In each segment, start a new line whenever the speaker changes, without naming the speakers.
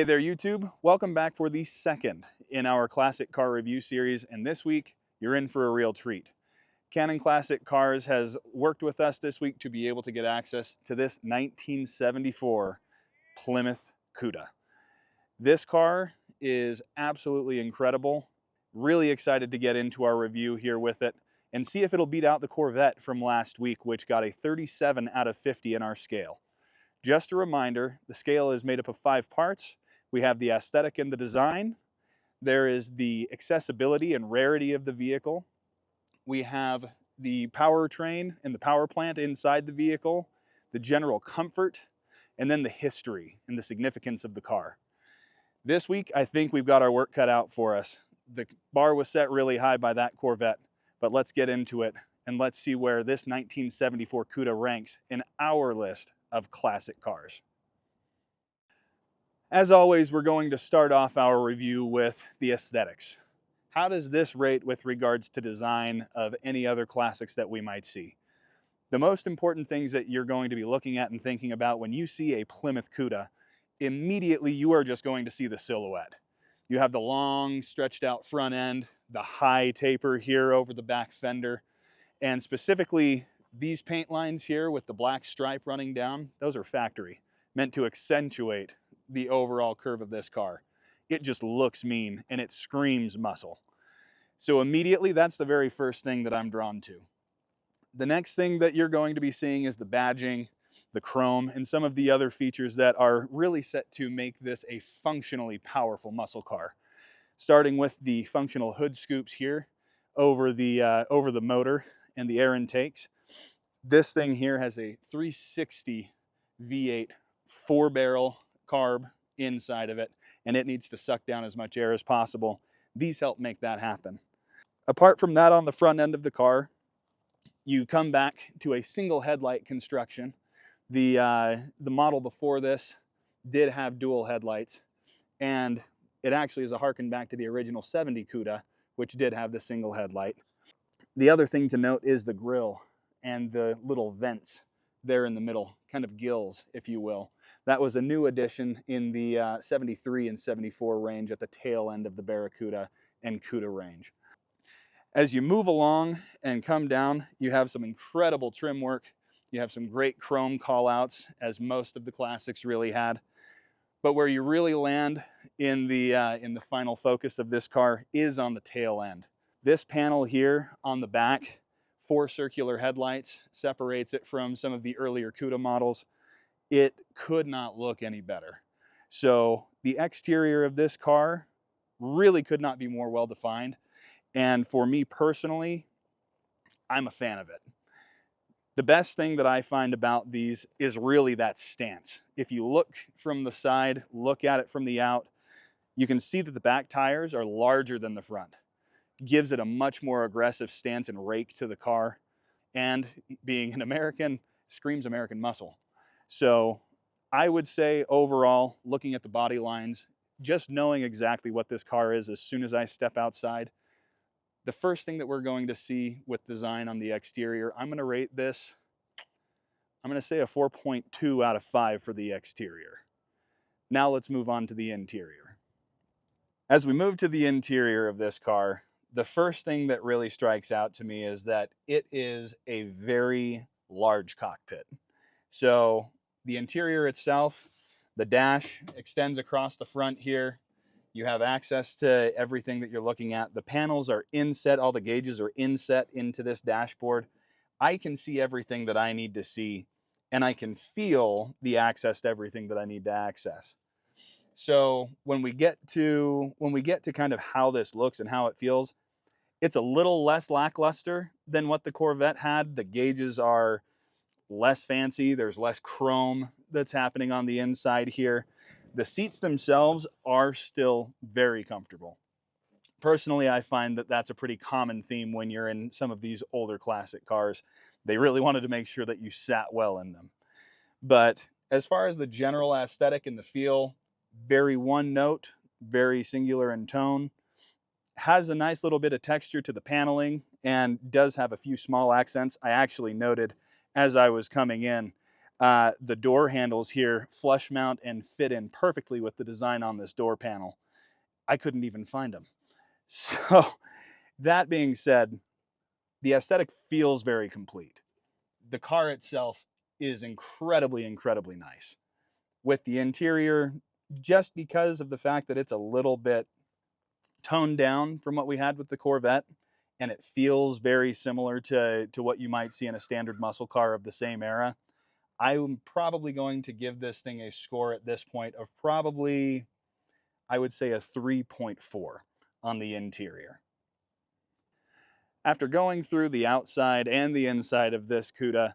Hey there, YouTube. Welcome back for the second in our classic car review series, and this week you're in for a real treat. Canon Classic Cars has worked with us this week to be able to get access to this 1974 Plymouth Cuda. This car is absolutely incredible. Really excited to get into our review here with it and see if it'll beat out the Corvette from last week, which got a 37 out of 50 in our scale. Just a reminder, the scale is made up of 5 parts. We have the aesthetic and the design. There is the accessibility and rarity of the vehicle. We have the powertrain and the power plant inside the vehicle, the general comfort, and then the history and the significance of the car. This week, I think we've got our work cut out for us. The bar was set really high by that Corvette, but let's get into it and let's see where this 1974 Cuda ranks in our list of classic cars. As always, we're going to start off our review with the aesthetics. How does this rate with regards to design of any other classics that we might see? The most important things that you're going to be looking at and thinking about when you see a Plymouth Cuda, immediately you are just going to see the silhouette. You have the long stretched out front end, the high taper here over the back fender, and specifically these paint lines here with the black stripe running down, those are factory, meant to accentuate the overall curve of this car. It just looks mean and it screams muscle. So immediately that's the very first thing that I'm drawn to. The next thing that you're going to be seeing is the badging, the chrome, and some of the other features that are really set to make this a functionally powerful muscle car. Starting with the functional hood scoops here over the motor and the air intakes. This thing here has a 360 V8 4-barrel carb inside of it, and it needs to suck down as much air as possible. These help make that happen. Apart from that, on the front end of the car, you come back to a single headlight construction. The model before this did have dual headlights, and it actually is a harken back to the original 70 Cuda, which did have the single headlight. The other thing to note is the grille and the little vents there in the middle, kind of gills, if you will. That was a new addition in the 73 and 74 range at the tail end of the Barracuda and Cuda range. As you move along and come down, you have some incredible trim work. You have some great chrome callouts, as most of the classics really had. But where you really land in the final focus of this car is on the tail end. This panel here on the back, 4 circular headlights, separates it from some of the earlier Cuda models. It could not look any better. So the exterior of this car really could not be more well defined. And for me personally, I'm a fan of it. The best thing that I find about these is really that stance. If you look from the side, look at it from the out, you can see that the back tires are larger than the front. Gives it a much more aggressive stance and rake to the car. And being an American, screams American muscle. So I would say overall, looking at the body lines, just knowing exactly what this car is as soon as I step outside, the first thing that we're going to see with design on the exterior, I'm going to rate this, I'm going to say a 4.2 out of 5 for the exterior. Now let's move on to the interior. As we move to the interior of this car, the first thing that really strikes out to me is that it is a very large cockpit. So the interior itself, the dash extends across the front here. You have access to everything that you're looking at. The panels are inset, all the gauges are inset into this dashboard. I can see everything that I need to see, and I can feel the access to everything that I need to access. So when we get to kind of how this looks and how it feels, it's a little less lackluster than what the Corvette had. The gauges are less fancy. There's less chrome that's happening on the inside here. The seats themselves are still very comfortable. Personally, I find that that's a pretty common theme when you're in some of these older classic cars. They really wanted to make sure that you sat well in them. But as far as the general aesthetic and the feel, very one note, very singular in tone. Has a nice little bit of texture to the paneling and does have a few small accents. I actually noted as I was coming in, The door handles here flush mount and fit in perfectly with the design on this door panel. I couldn't even find them. So that being said, the aesthetic feels very complete. The car itself is incredibly, incredibly nice. With the interior, just because of the fact that it's a little bit toned down from what we had with the Corvette, and it feels very similar to what you might see in a standard muscle car of the same era, I'm probably going to give this thing a score at this point of probably, I would say, a 3.4 on the interior. After going through the outside and the inside of this Cuda,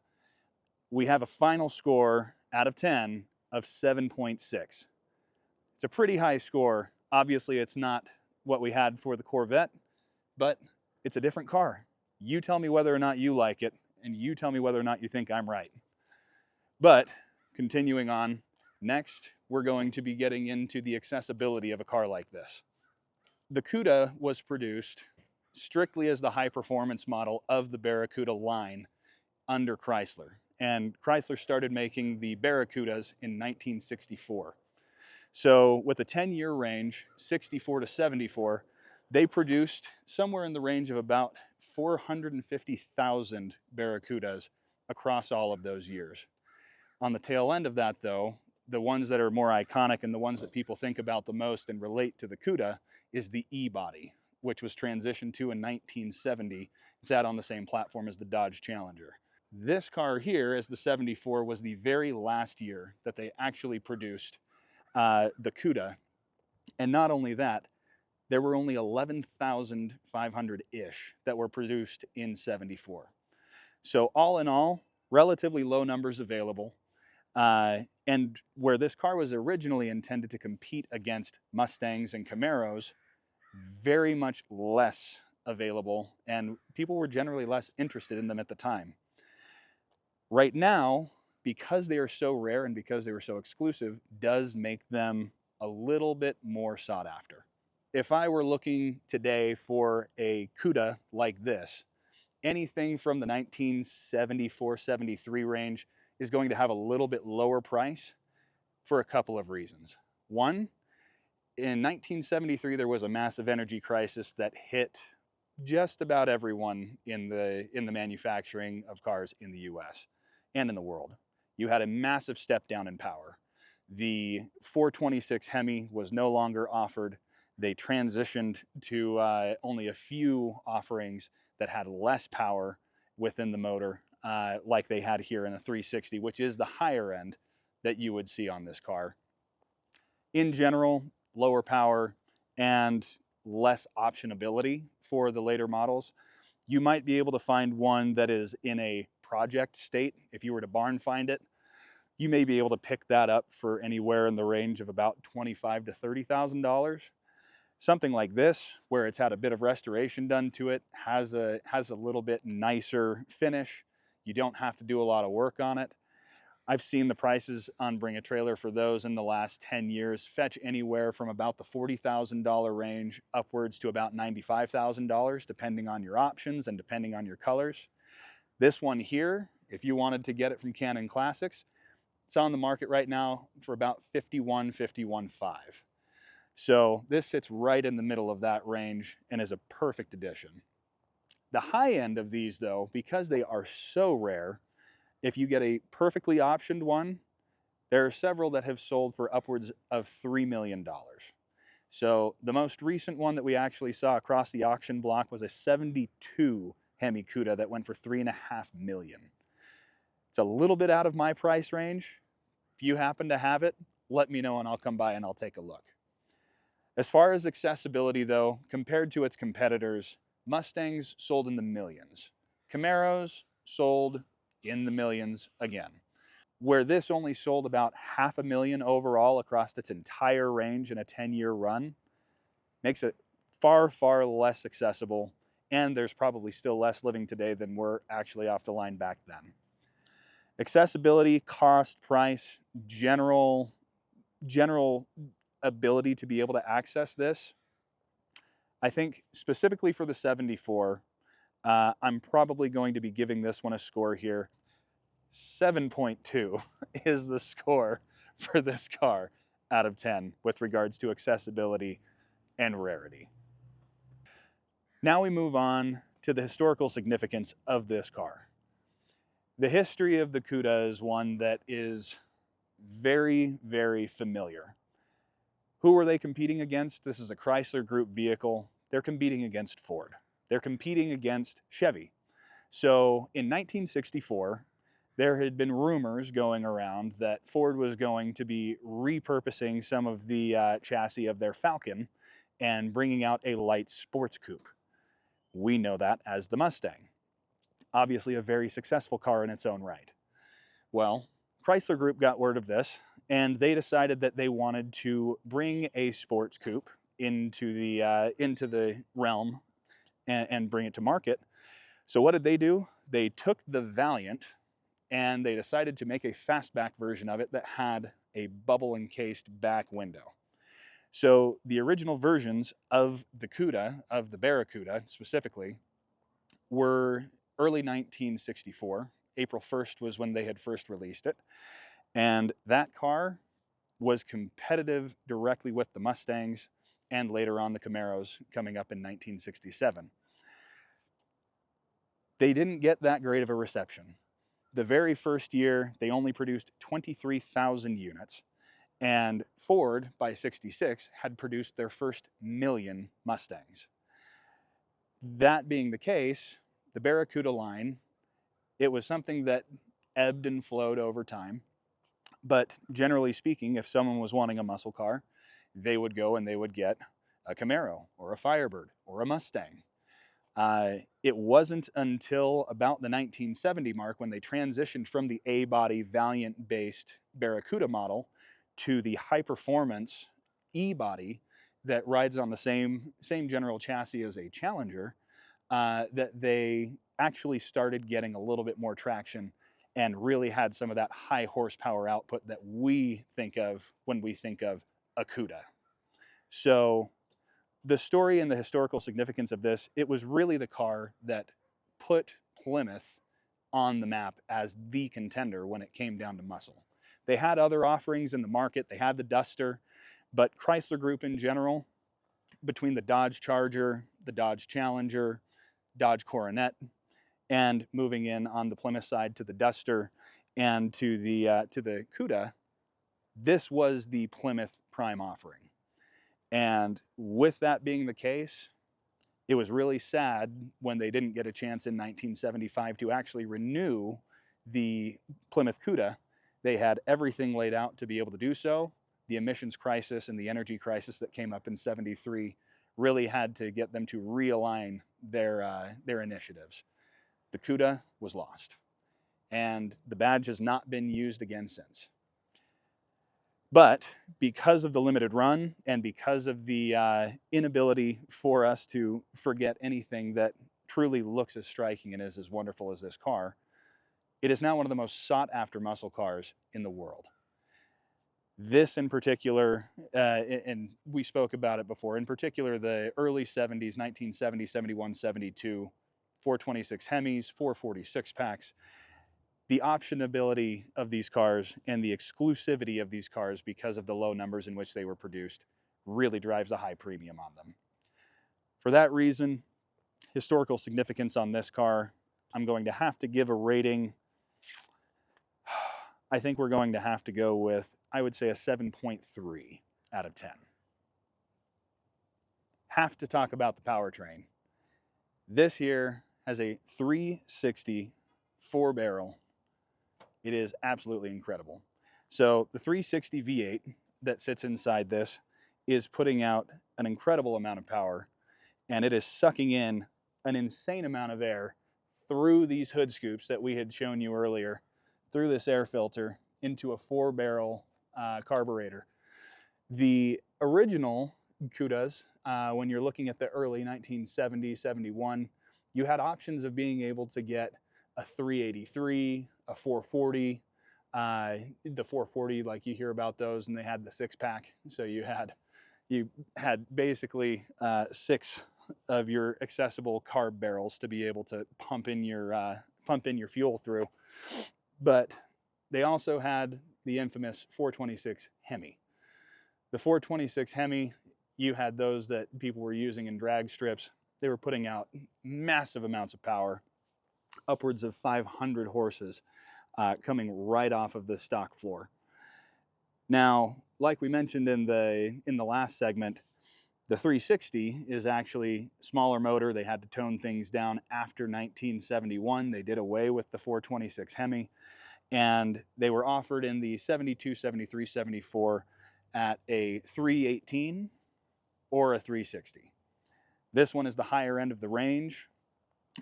we have a final score out of 10 of 7.6. It's a pretty high score. Obviously, it's not what we had for the Corvette, but it's a different car. You tell me whether or not you like it, and you tell me whether or not you think I'm right. But continuing on, next we're going to be getting into the accessibility of a car like this. The Cuda was produced strictly as the high-performance model of the Barracuda line under Chrysler. And Chrysler started making the Barracudas in 1964. So with a 10-year range, 64 to 74, they produced somewhere in the range of about 450,000 Barracudas across all of those years. On the tail end of that, though, the ones that are more iconic and the ones that people think about the most and relate to the Cuda is the E-body, which was transitioned to in 1970. It sat on the same platform as the Dodge Challenger. This car here, as the 74, was the very last year that they actually produced the Cuda. And not only that, there were only 11,500-ish that were produced in 74. So all in all, relatively low numbers available. And where this car was originally intended to compete against Mustangs and Camaros, very much less available, and people were generally less interested in them at the time. Right now, because they are so rare and because they were so exclusive, does make them a little bit more sought after. If I were looking today for a Cuda like this, anything from the 1974-73 range is going to have a little bit lower price for a couple of reasons. One, in 1973, there was a massive energy crisis that hit just about everyone in the manufacturing of cars in the US and in the world. You had a massive step down in power. The 426 Hemi was no longer offered. They transitioned to only a few offerings that had less power within the motor, like they had here in a 360, which is the higher end that you would see on this car. In general, lower power and less optionability for the later models. You might be able to find one that is in a project state. If you were to barn find it, you may be able to pick that up for anywhere in the range of about $25,000 to $30,000. Something like this, where it's had a bit of restoration done to it, has a little bit nicer finish. You don't have to do a lot of work on it. I've seen the prices on Bring a Trailer for those in the last 10 years fetch anywhere from about the $40,000 range upwards to about $95,000, depending on your options and depending on your colors. This one here, if you wanted to get it from Canon Classics, it's on the market right now for about $51,500. So this sits right in the middle of that range and is a perfect addition. The high end of these, though, because they are so rare, if you get a perfectly optioned one, there are several that have sold for upwards of $3 million. So the most recent one that we actually saw across the auction block was a 72 Hemi Cuda that went for $3.5 million. It's a little bit out of my price range. If you happen to have it, let me know and I'll come by and I'll take a look. As far as accessibility, though, compared to its competitors, Mustangs sold in the millions. Camaros sold in the millions again. Where this only sold about 500,000 overall across its entire range in a 10-year run, makes it far, far less accessible, and there's probably still less living today than were actually off the line back then. Accessibility, cost, price, general ability to be able to access this, I think specifically for the 74, I'm probably going to be giving this one a score here 7.2 is the score for this car out of 10 with regards to accessibility and rarity. Now we move on to the historical significance of this car. The history of the Cuda is one that is very, very familiar. Who were they competing against? This is a Chrysler Group vehicle. They're competing against Ford. They're competing against Chevy. So in 1964, there had been rumors going around that Ford was going to be repurposing some of the chassis of their Falcon and bringing out a light sports coupe. We know that as the Mustang. Obviously a very successful car in its own right. Well, Chrysler Group got word of this, and they decided that they wanted to bring a sports coupe into the realm and bring it to market. So what did they do? They took the Valiant and they decided to make a fastback version of it that had a bubble encased back window. So the original versions of the Cuda, of the Barracuda specifically, were early 1964. April 1st was when they had first released it. And that car was competitive directly with the Mustangs and later on the Camaros coming up in 1967. They didn't get that great of a reception. The very first year, they only produced 23,000 units, and Ford, by 66, had produced their first million Mustangs. That being the case, the Barracuda line, it was something that ebbed and flowed over time, but generally speaking, if someone was wanting a muscle car, they would go and they would get a Camaro, or a Firebird, or a Mustang. It wasn't until about the 1970 mark when they transitioned from the A-body Valiant-based Barracuda model to the high-performance E-body that rides on the same general chassis as a Challenger, that they actually started getting a little bit more traction and really had some of that high horsepower output that we think of when we think of a Cuda. So the story and the historical significance of this, it was really the car that put Plymouth on the map as the contender when it came down to muscle. They had other offerings in the market. They had the Duster, but Chrysler Group in general, between the Dodge Charger, the Dodge Challenger, Dodge Coronet, and moving in on the Plymouth side to the Duster and to the Cuda, this was the Plymouth prime offering. And with that being the case, it was really sad when they didn't get a chance in 1975 to actually renew the Plymouth Cuda. They had everything laid out to be able to do so. The emissions crisis and the energy crisis that came up in '73 really had to get them to realign their initiatives. The Cuda was lost, and the badge has not been used again since. But because of the limited run and because of the inability for us to forget anything that truly looks as striking and is as wonderful as this car, it is now one of the most sought after muscle cars in the world. This in particular, and we spoke about it before, in particular the early 70s, 1970, 71, 72, 426 Hemis, 446 packs, the optionability of these cars and the exclusivity of these cars because of the low numbers in which they were produced really drives a high premium on them. For that reason, historical significance on this car, I'm going to have to give a rating. I think we're going to have to go with, I would say, a 7.3 out of 10. Have to talk about the powertrain. This here has a 360 4-barrel. It is absolutely incredible. So the 360 V8 that sits inside this is putting out an incredible amount of power, and it is sucking in an insane amount of air through these hood scoops that we had shown you earlier, through this air filter into a 4-barrel carburetor. The original Cudas, when you're looking at the early 1970, 71, you had options of being able to get a 383, a 440, the 440, like you hear about those, and they had the 6-pack. So you had basically 6 of your accessible carb barrels to be able to pump in your fuel through. but they also had the infamous 426 Hemi. The 426 Hemi, you had those that people were using in drag strips. They were putting out massive amounts of power, upwards of 500 horses coming right off of the stock floor. Now, like we mentioned in the last segment, the 360 is actually a smaller motor. They had to tone things down after 1971. They did away with the 426 Hemi, and they were offered in the 72, 73, 74 at a 318 or a 360. This one is the higher end of the range,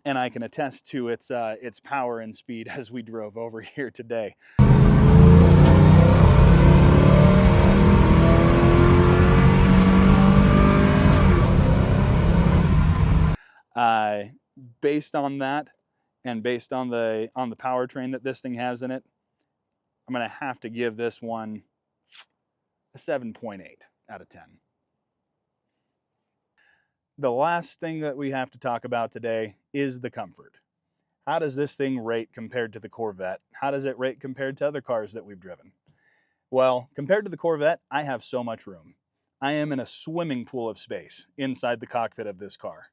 and I can attest to its power and speed as we drove over here today. Based on that, and based on the powertrain that this thing has in it, I'm going to have to give this one a 7.8 out of 10. The last thing that we have to talk about today is the comfort. How does this thing rate compared to the Corvette? How does it rate compared to other cars that we've driven? Well, compared to the Corvette, I have so much room. I am in a swimming pool of space inside the cockpit of this car.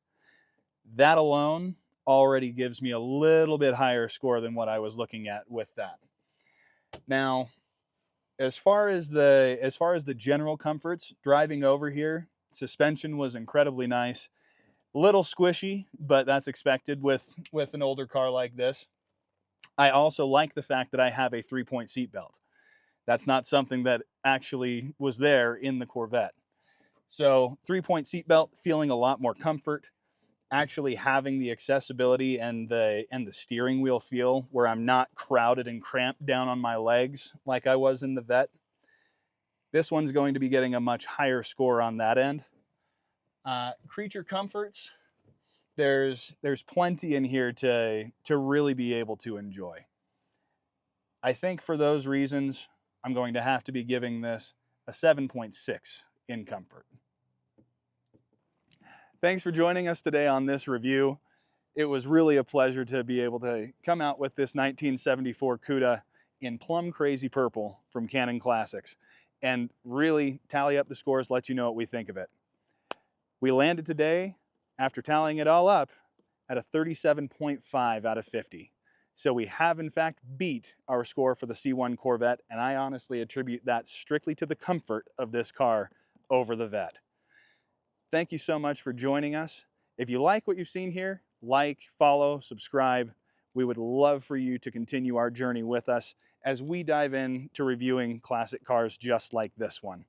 That alone already gives me a little bit higher score than what I was looking at with that. Now, as far as the general comforts, driving over here, suspension was incredibly nice. Little squishy, but that's expected with an older car like this. I also like the fact that I have a 3-point seat belt. That's not something that actually was there in the Corvette. So 3-point seat belt, feeling a lot more comfort. Actually having the accessibility and the steering wheel feel where I'm not crowded and cramped down on my legs like I was in the Vet. This one's going to be getting a much higher score on that end. Creature comforts, there's plenty in here to really be able to enjoy. I think for those reasons, I'm going to have to be giving this a 7.6 in comfort. Thanks for joining us today on this review. It was really a pleasure to be able to come out with this 1974 Cuda in plum crazy purple from Canon Classics and really tally up the scores, let you know what we think of it. We landed today, after tallying it all up, at a 37.5 out of 50. So we have in fact beat our score for the C1 Corvette, and I honestly attribute that strictly to the comfort of this car over the Vet. Thank you so much for joining us. If you like what you've seen here, like, follow, subscribe. We would love for you to continue our journey with us as we dive into reviewing classic cars just like this one.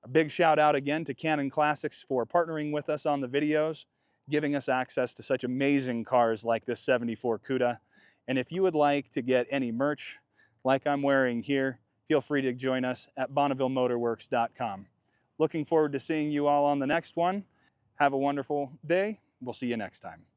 A big shout out again to Canon Classics for partnering with us on the videos, giving us access to such amazing cars like this 74 Cuda. And if you would like to get any merch like I'm wearing here, feel free to join us at BonnevilleMotorworks.com. Looking forward to seeing you all on the next one. Have a wonderful day. We'll see you next time.